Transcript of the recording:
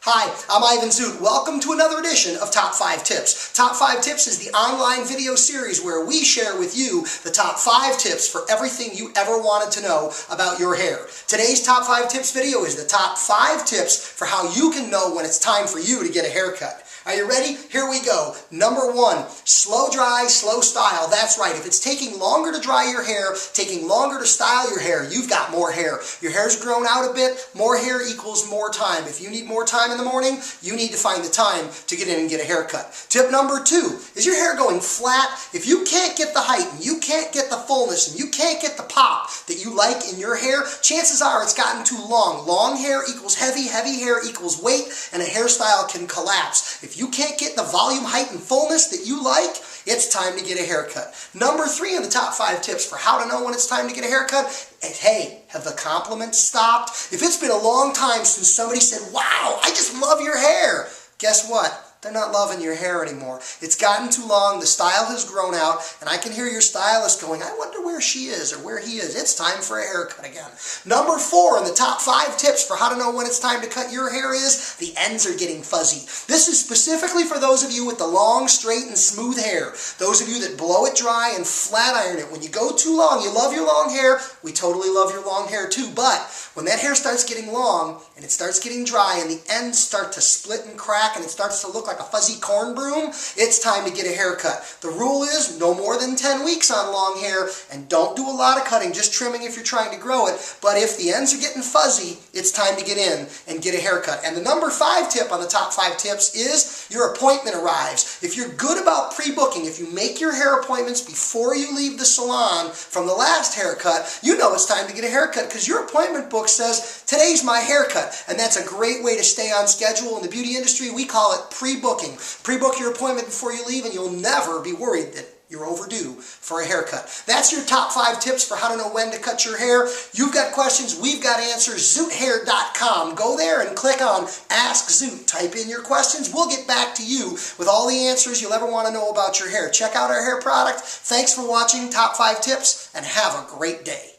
Hi, I'm Ivan Zoot. Welcome to another edition of Top 5 Tips. Top 5 Tips is the online video series where we share with you the top 5 tips for everything you ever wanted to know about your hair. Today's Top 5 Tips video is the top 5 tips for how you can know when it's time for you to get a haircut. Are you ready? Here we go. Number 1, slow dry, slow style. That's right. If it's taking longer to dry your hair, taking longer to style your hair, you've got more hair. Your hair's grown out a bit, more hair equals more time. If you need more time in the morning, you need to find the time to get in and get a haircut. Tip number 2, is your hair going flat? If you can't get the height and you can't get the fullness and you can't get the pop that you like in your hair, chances are it's gotten too long. Long hair equals heavy, heavy hair equals weight, and a hairstyle can collapse. If you can't get the volume, height, and fullness that you like, it's time to get a haircut. Number 3 in the top 5 tips for how to know when it's time to get a haircut is, hey, have the compliments stopped? If it's been a long time since somebody said, wow, I just love your hair, guess what? They're not loving your hair anymore. It's gotten too long, the style has grown out, and I can hear your stylist going, I wonder where she is or where he is. It's time for a haircut again. Number 4 in the top 5 tips for how to know when it's time to cut your hair is, the ends are getting fuzzy. This is specifically for those of you with the long, straight, and smooth hair. Those of you that blow it dry and flat iron it. When you go too long, you love your long hair. We totally love your long hair too, but when that hair starts getting long and it starts getting dry and the ends start to split and crack and it starts to look like a fuzzy corn broom, it's time to get a haircut. The rule is no more than 10 weeks on long hair, and don't do a lot of cutting, just trimming if you're trying to grow it. But if the ends are getting fuzzy, it's time to get in and get a haircut. And the number 5 tip on the top 5 tips is your appointment arrives. If you're good about pre-booking, if you make your hair appointments before you leave the salon from the last haircut, you know it's time to get a haircut because your appointment book says, today's my haircut. And that's a great way to stay on schedule. In the beauty industry, we call it pre-booking. Pre-book your appointment before you leave and you'll never be worried that you're overdue for a haircut. That's your top 5 tips for how to know when to cut your hair. You've got questions, we've got answers. ZootHair.com. Go there and click on Ask Zoot. Type in your questions. We'll get back to you with all the answers you'll ever want to know about your hair. Check out our hair product. Thanks for watching Top 5 Tips and have a great day.